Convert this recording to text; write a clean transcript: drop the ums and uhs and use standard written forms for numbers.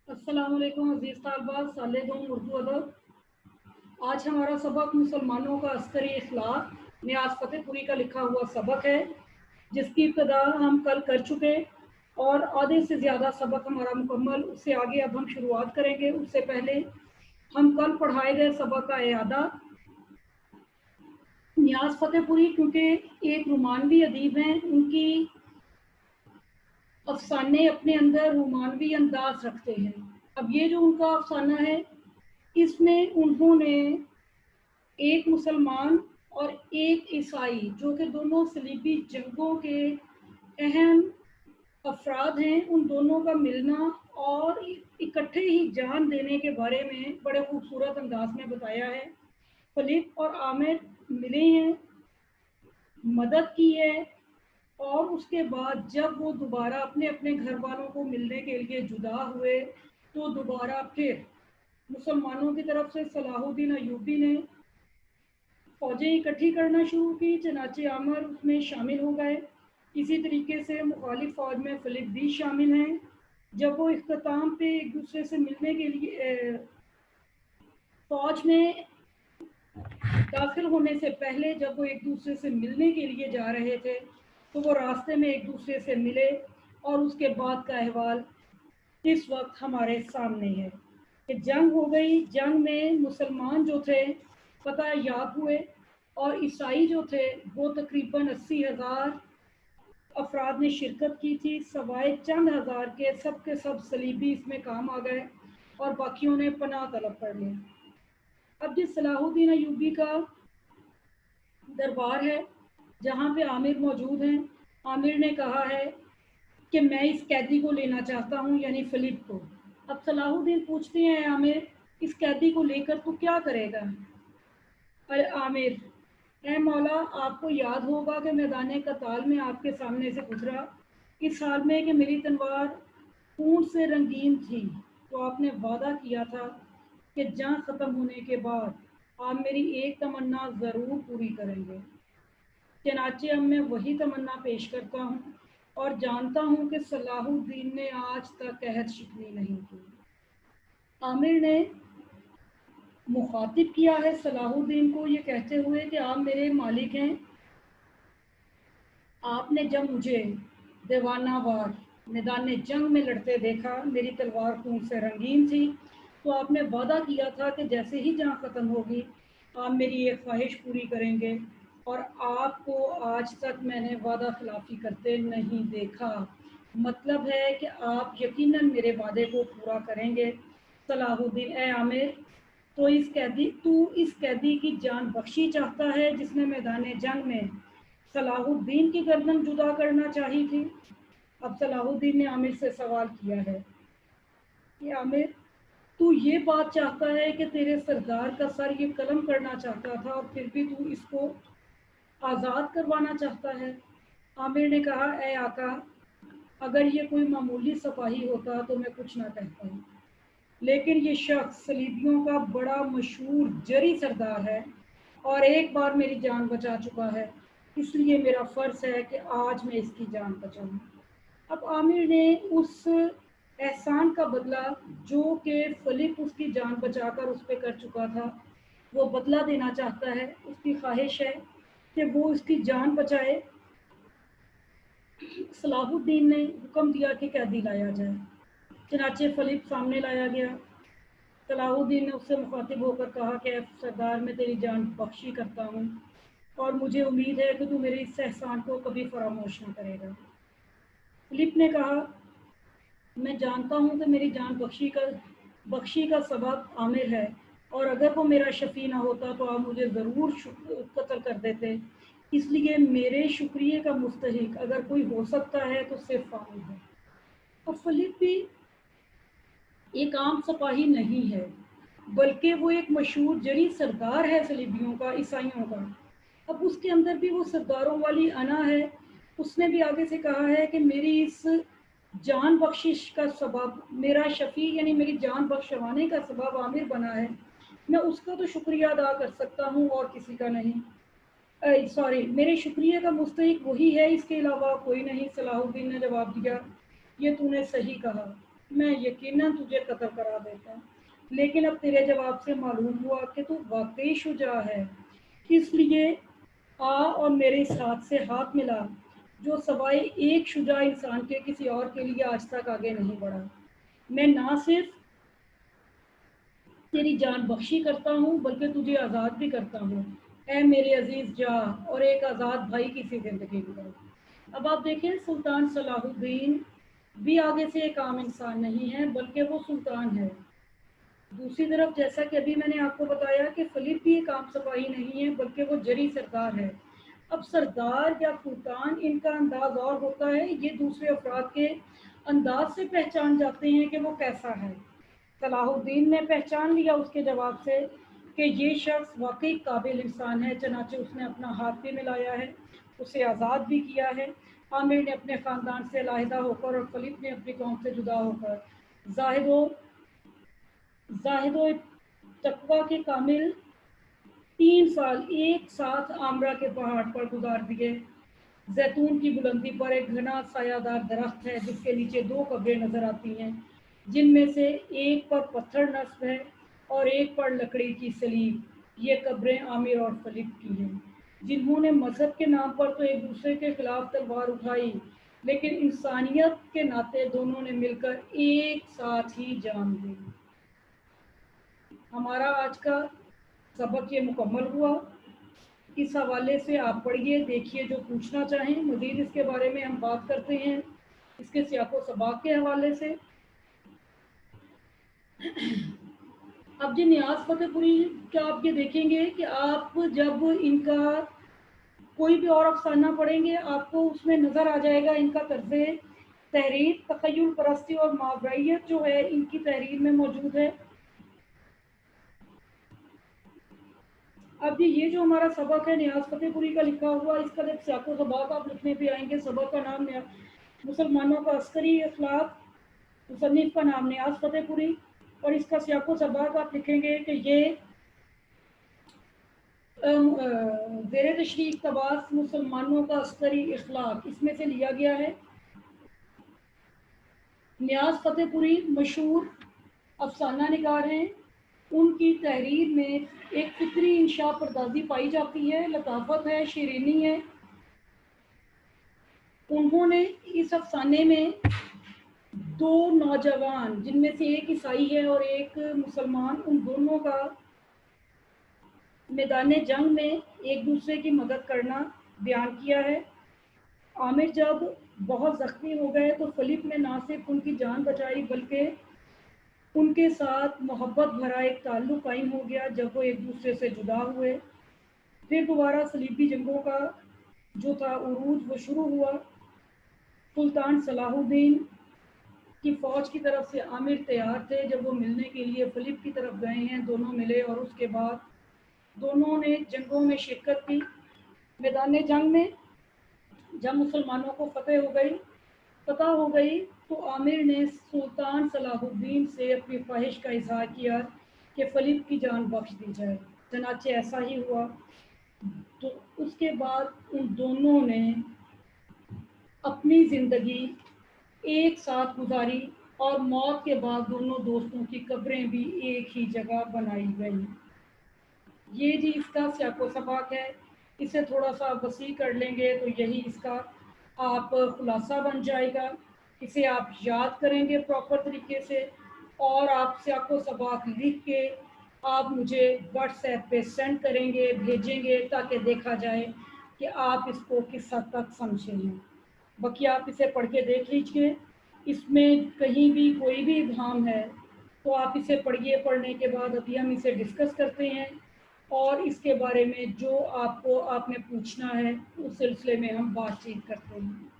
अस्सलाम वालेकुम अजीज़ तलबा साले दो उर्दू अदब। आज हमारा सबक मुसलमानों का अस्करी इखलाक नियाज़ फतेहपुरी का लिखा हुआ सबक है, जिसकी इब्तदा हम कल कर चुके और आधे से ज़्यादा सबक हमारा मुकम्मल। उससे आगे अब हम शुरुआत करेंगे। उससे पहले हम कल पढ़ाए गए सबक का इआदा। नियाज़ फतेहपुरी क्योंकि एक रोमानवी अदीब हैं, उनकी अफसाने अपने अंदर रोमानवी अंदाज रखते हैं। अब ये जो उनका अफसाना है, इसमें उन्होंने एक मुसलमान और एक ईसाई, जो कि दोनों सलीबी जंगों के अहम अफराद हैं, उन दोनों का मिलना और इकट्ठे ही जान देने के बारे में बड़े खूबसूरत अंदाज में बताया है। फिलिप और आमिर मिले हैं, मदद की है, और उसके बाद जब वो दोबारा अपने अपने घर वालों को मिलने के लिए जुदा हुए, तो दोबारा फिर मुसलमानों की तरफ से सलाहुद्दीन अयूबी ने फौजें इकट्ठी करना शुरू की। चनाचे आमर उसमें शामिल हो गए। इसी तरीके से मुखालिफ फौज में फिलिप भी शामिल हैं। जब वो इख्तिताम पे एक दूसरे से मिलने के लिए फौज में दाखिल होने से पहले जब वो एक दूसरे से मिलने के लिए जा रहे थे, तो वो रास्ते में एक दूसरे से मिले, और उसके बाद का अहवाल इस वक्त हमारे सामने है कि जंग हो गई। जंग में मुसलमान जो थे पता याद हुए, और ईसाई जो थे वो तकरीबन 80,000 अफराद ने शिरकत की थी। सवाए चंद हज़ार के सब सलीबी इसमें काम आ गए, और बाकियों ने पनाह तलब कर लिया। अब जिस सलाहुद्दीन अयूबी का दरबार है, जहाँ पे आमिर मौजूद हैं, आमिर ने कहा है कि मैं इस कैदी को लेना चाहता हूँ, यानी फिलिप को। अब सलाहुद्दीन पूछते हैं, आमिर इस कैदी को लेकर तू क्या करेगा? अरे आमिर, ए मौला, आपको याद होगा कि मैदान कताल में आपके सामने से गुजरा, इस हाल में कि मेरी तलवार खून से रंगीन थी, तो आपने वादा किया था कि जंग ख़त्म होने के बाद आप मेरी एक तमन्ना ज़रूर पूरी करेंगे। चनाचे अब मैं वही तमन्ना पेश करता हूँ, और जानता हूँ कि सलाहुद्दीन ने आज तक कहर शिकनी नहीं की। आमिर ने मुखातिब किया है सलाहुद्दीन को ये कहते हुए कि आप मेरे मालिक हैं। आपने जब मुझे दीवानावार मैदान जंग में लड़ते देखा, मेरी तलवार खून से रंगीन थी, तो आपने वादा किया था कि जैसे ही जंग ख़त्म होगी आप मेरी एक ख्वाहिश पूरी करेंगे, और आपको आज तक मैंने वादा खिलाफ़ी करते नहीं देखा। मतलब है कि आप यकीनन मेरे वादे को पूरा करेंगे। सलाहुद्दीन, ए आमिर, तो इस कैदी की जान बख्शी चाहता है जिसने मैदान जंग में सलाहुद्दीन की गर्दन जुदा करना चाही थी। अब सलाहुद्दीन ने आमिर से सवाल किया है कि आमिर, तू ये बात चाहता है कि तेरे सरदार का सर ये कलम करना चाहता था, और फिर भी तू इसको आज़ाद करवाना चाहता है? आमिर ने कहा, ए आका, अगर ये कोई मामूली सिपाही होता तो मैं कुछ ना कहता, लेकिन ये शख्स सलीबियों का बड़ा मशहूर जरी सरदार है, और एक बार मेरी जान बचा चुका है, इसलिए मेरा फ़र्ज़ है कि आज मैं इसकी जान बचाऊँ। अब आमिर ने उस एहसान का बदला जो कि फिलिप उसकी जान बचाकर उस पर कर चुका था, वो बदला देना चाहता है। उसकी ख्वाहिश है कि वो उसकी जान बचाए। सलाहुद्दीन ने हुक्म दिया कि कैदी लाया जाए। चनाचे फिलिप सामने लाया गया। सलाहुद्दीन ने उससे मुखातिब होकर कहा कि सरदार, मैं तेरी जान बख्शी करता हूँ, और मुझे उम्मीद है कि तू मेरे इस एहसान को कभी फरामोश न करेगा। फिलिप ने कहा, मैं जानता हूँ कि मेरी जान बख्शी का सबब आमिर है, और अगर वो मेरा शफ़ी ना होता तो आप मुझे ज़रूर कत्ल कर देते, इसलिए मेरे शुक्रिया का मुस्तहिक अगर कोई हो सकता है तो सिर्फ आमिर है। और फिलिप भी एक आम सिपाही नहीं है, बल्कि वो एक मशहूर जरी सरदार है सलीबियों का, ईसाइयों का। अब उसके अंदर भी वो सरदारों वाली अना है। उसने भी आगे से कहा है कि मेरी इस जान बख्शिश का सबब मेरा शफ़ी, यानी मेरी जान बख्शवाने का सबब आमिर बना है, मैं उसका तो शुक्रिया अदा कर सकता हूँ और किसी का नहीं। सॉरी, मेरे शुक्रिया का मुस्तहिक वही है, इसके अलावा कोई नहीं। सलाहुद्दीन ने जवाब दिया, ये तूने सही कहा, मैं यकीनन तुझे कत्ल करा देता, लेकिन अब तेरे जवाब से मालूम हुआ कि तू वाकई शुजा है, इसलिए आ और मेरे इस हाथ से हाथ मिला जो सवाए एक शुजा इंसान के किसी और के लिए आज तक आगे नहीं बढ़ा। मैं ना सिर्फ तेरी जान बख्शी करता हूँ बल्कि तुझे आज़ाद भी करता हूँ। ऐ मेरे अजीज जा और एक आज़ाद भाई की सी जिंदगी गुजार। अब आप देखें, सुल्तान सलाहुद्दीन भी आगे से एक आम इंसान नहीं है बल्कि वो सुल्तान है। दूसरी तरफ जैसा कि अभी मैंने आपको बताया कि फिलिप भी एक आम सिपाही नहीं है बल्कि वो जरी सरदार है। अब सरदार या सुल्तान, इनका अंदाज और होता है, ये दूसरे अफराद के अंदाज से पहचान जाते हैं कि वो कैसा है। सलाहुद्दीन ने पहचान लिया उसके जवाब से कि ये शख्स वाकई काबिल इंसान है, चनाचे उसने अपना हाथ भी मिलाया है, उसे आज़ाद भी किया है। आमिर ने अपने ख़ानदान से अलहदा होकर और फिलिप ने अपनी कौम से जुदा होकर जाहिदो तकवा के कामिल 3 साल एक साथ आमरा के पहाड़ पर गुजार दिए। जैतून की बुलंदी पर एक घना सायादार दरख्त है जिसके नीचे 2 कब्रें नजर आती हैं, जिनमें से एक पर पत्थर नस्ब है और एक पर लकड़ी की सलीब। ये कब्रें आमिर और फिलिप की हैं, जिन्होंने मजहब के नाम पर तो एक दूसरे के खिलाफ तलवार उठाई, लेकिन इंसानियत के नाते दोनों ने मिलकर एक साथ ही जान दी। हमारा आज का सबक ये मुकम्मल हुआ। इस हवाले से आप पढ़िए, देखिए, जो पूछना चाहें मज़ीद इसके बारे में हम बात करते हैं इसके सियाको सबाक के हवाले से। अब जी नियाज़ फतेहपुरी का आप ये देखेंगे कि आप जब इनका कोई भी और अफसाना पढ़ेंगे आपको उसमें नज़र आ जाएगा इनका तर्ज़े तहरीर, तख़य्युल परस्ती और मावराइयत जो है इनकी तहरीर में मौजूद है। अब ये जो हमारा सबक है नियाज़ फतेहपुरी का लिखा हुआ, इसका जब सियाको सबाक आप लिखने पे आएंगे, सबक का नाम मुसलमानों का अस्करी अखलाक, मुसन्निफ का नाम नियाज़ फतेहपुरी, और इसका सियाको सबाक आप लिखेंगे कि ये ज़ेरे तशरीह इक़्तिबास मुसलमानों का अस्करी अखलाक, इसमें से लिया गया है। नियाज़ फतेहपुरी मशहूर अफसाना निगार हैं। उनकी तहरीर में एक फिक्री इंशा परदाजी पाई जाती है, लताफत है, शीरीनी है। उन्होंने इस अफसाने में 2 नौजवान, जिनमें से एक ईसाई है और एक मुसलमान, उन दोनों का मैदान जंग में एक दूसरे की मदद करना बयान किया है। आमिर जब बहुत ज़ख्मी हो गए तो फिलिप ने ना सिर्फ उनकी जान बचाई बल्कि उनके साथ मोहब्बत भरा एक ताल्लुक़ कायम हो गया। जब वो एक दूसरे से जुदा हुए, फिर दोबारा सलीबी जंगों का जो था उरूज वो शुरू हुआ। सुल्तान सलाहुद्दीन की फ़ौज की तरफ से आमिर तैयार थे। जब वो मिलने के लिए फिलिप की तरफ गए हैं, दोनों मिले और उसके बाद दोनों ने जंगों में शिरकत की। मैदान जंग में जब मुसलमानों को फतह हो गई तो आमिर ने सुल्तान सलाहुद्दीन से अपनी ख्वाहिश का इजहार किया कि फिलिप की जान बख्श दी जाए। चनाचे ऐसा ही हुआ। तो उसके बाद उन दोनों ने अपनी ज़िंदगी एक साथ गुजारी और मौत के बाद दोनों दोस्तों की कब्रें भी एक ही जगह बनाई गई। ये जी इसका सियाको सबाक है। इसे थोड़ा सा वसी कर लेंगे तो यही इसका आप खुलासा बन जाएगा। इसे आप याद करेंगे प्रॉपर तरीके से और आप सियाको सबाक लिख के आप मुझे व्हाट्सएप पे सेंड करेंगे, भेजेंगे, ताकि देखा जाए कि आप इसको किस हद तक समझे हैं। बाकी आप इसे पढ़ के देख लीजिए, इसमें कहीं भी कोई भी इब्हाम है तो आप इसे पढ़िए। पढ़ने के बाद अभी हम इसे डिस्कस करते हैं और इसके बारे में जो आपने पूछना है उस सिलसिले में हम बातचीत करते हैं।